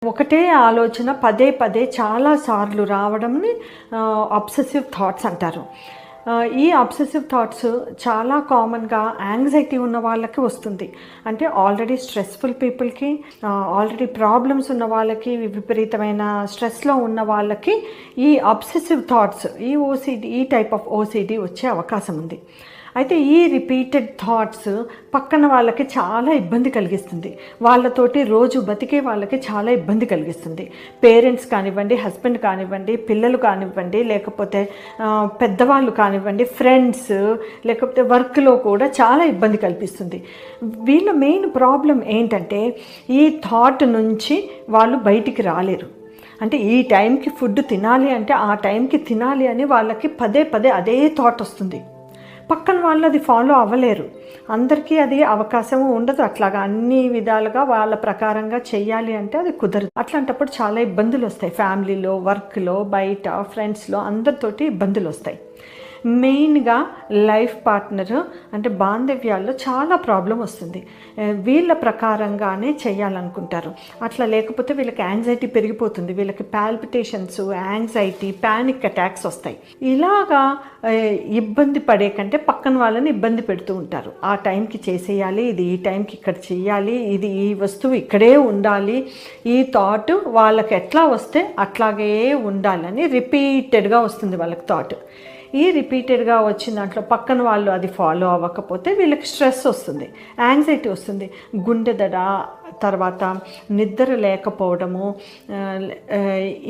ఒకటే ఆలోచన పదే పదే చాలా సార్లు రావడంని అబ్సెసివ్ థాట్స్ అంటారు. ఈ అబ్సెసివ్ థాట్స్ చాలా కామన్గా యాంగ్జైటీ ఉన్న వాళ్ళకి వస్తుంది. అంటే ఆల్రెడీ స్ట్రెస్ఫుల్ పీపుల్కి, ఆల్రెడీ ప్రాబ్లమ్స్ ఉన్న వాళ్ళకి, విపరీతమైన స్ట్రెస్లో ఉన్న వాళ్ళకి ఈ అబ్సెసివ్ థాట్స్, ఈ టైప్ ఆఫ్ ఓసిడి వచ్చే అవకాశం ఉంది. అయితే ఈ రిపీటెడ్ థాట్స్ పక్కన వాళ్ళకి చాలా ఇబ్బంది కలిగిస్తుంది. వాళ్ళతోటి రోజు బతికే వాళ్ళకి చాలా ఇబ్బంది కలిగిస్తుంది. పేరెంట్స్ కానివ్వండి, హస్బెండ్ కానివ్వండి, పిల్లలు కానివ్వండి, లేకపోతే పెద్దవాళ్ళు కానివ్వండి, ఫ్రెండ్స్, లేకపోతే వర్క్లో కూడా చాలా ఇబ్బంది కల్పిస్తుంది. వీళ్ళ మెయిన్ ప్రాబ్లం ఏంటంటే ఈ థాట్ నుంచి వాళ్ళు బయటికి రాలేరు. అంటే ఈ టైంకి ఫుడ్ తినాలి అంటే ఆ టైంకి తినాలి అని వాళ్ళకి పదే పదే అదే థాట్ వస్తుంది. పక్కన వాళ్ళు అది ఫాలో అవ్వలేరు. అందరికీ అది అవకాశం ఉండదు. అట్లాగా అన్ని విధాలుగా వాళ్ళ ప్రకారంగా చెయ్యాలి అంటే అది కుదరదు. అట్లాంటప్పుడు చాలా ఇబ్బందులు వస్తాయి. ఫ్యామిలీలో, వర్క్లో, బయట, ఫ్రెండ్స్లో అందరితోటి ఇబ్బందులు వస్తాయి. మెయిన్గా లైఫ్ పార్ట్నర్ అంటే బాంధవ్యాల్లో చాలా ప్రాబ్లం వస్తుంది. వీళ్ళ ప్రకారంగానే చేయాలనుకుంటారు. అట్లా లేకపోతే వీళ్ళకి యాంగ్జైటీ పెరిగిపోతుంది. వీళ్ళకి పాల్పిటేషన్స్, యాంగ్జైటీ, ప్యానిక్ అటాక్స్ వస్తాయి. ఇలాగా ఇబ్బంది పడే కంటే పక్కన వాళ్ళని ఇబ్బంది పెడుతూ ఉంటారు. ఆ టైంకి చేసేయాలి, ఇది ఈ టైంకి ఇక్కడ చేయాలి, ఇది ఈ వస్తువు ఇక్కడే ఉండాలి, ఈ థాట్ వాళ్ళకి ఎట్లా వస్తే అట్లాగే ఉండాలని రిపీటెడ్గా వస్తుంది వాళ్ళకి థాట్. ఈ రిపీటెడ్గా వచ్చిన దాంట్లో పక్కన వాళ్ళు అది ఫాలో అవ్వకపోతే వీళ్ళకి స్ట్రెస్ వస్తుంది, యాంగ్జైటీ వస్తుంది, గుండె దడ, తర్వాత నిద్ర లేకపోవడము,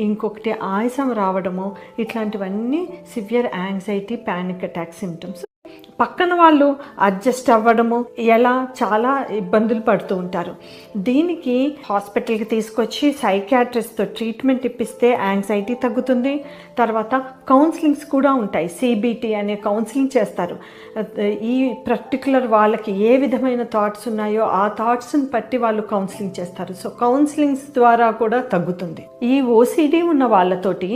ఇంకొకటి ఆయాసం రావడము, ఇట్లాంటివన్నీ severe anxiety, panic attack symptoms. పక్కన వాళ్ళు అడ్జస్ట్ అవ్వడము ఎలా చాలా ఇబ్బందులు పడుతూ ఉంటారు. దీనికి హాస్పిటల్కి తీసుకొచ్చి సైకియాట్రిస్ట్తో ట్రీట్మెంట్ ఇప్పిస్తే యాంగ్జైటీ తగ్గుతుంది. తర్వాత కౌన్సిలింగ్స్ కూడా ఉంటాయి. సిబిటి అనే కౌన్సిలింగ్ చేస్తారు. ఈ పర్టికులర్ వాళ్ళకి ఏ విధమైన థాట్స్ ఉన్నాయో ఆ థాట్స్ని బట్టి వాళ్ళు కౌన్సిలింగ్ చేస్తారు. సో కౌన్సిలింగ్స్ ద్వారా కూడా తగ్గుతుంది. ఈ ఓసిడి ఉన్న వాళ్ళతోటి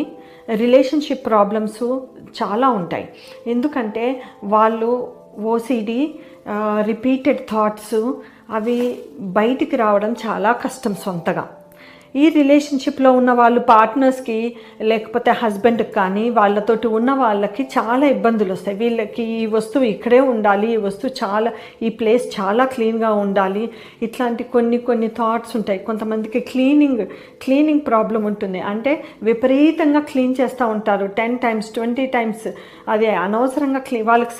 రిలేషన్షిప్ ప్రాబ్లమ్స్ చాలా ఉంటాయి. ఎందుకంటే వాళ్ళు ఓసిడి, రిపీటెడ్ థాట్స్ అవి బయటికి రావడం చాలా కష్టం సొంతగా. ఈ రిలేషన్షిప్లో ఉన్న వాళ్ళు పార్ట్నర్స్కి, లేకపోతే హస్బెండ్కి కానీ వాళ్ళతోటి ఉన్న వాళ్ళకి చాలా ఇబ్బందులు వస్తాయి. వీళ్ళకి ఈ వస్తువు ఇక్కడే ఉండాలి, ఈ వస్తువు ఈ ప్లేస్ చాలా క్లీన్గా ఉండాలి, ఇట్లాంటి కొన్ని థాట్స్ ఉంటాయి. కొంతమందికి క్లీనింగ్ ప్రాబ్లం ఉంటుంది. అంటే విపరీతంగా క్లీన్ చేస్తూ ఉంటారు, 10 times 20 times. అది అనవసరంగా వాళ్ళకి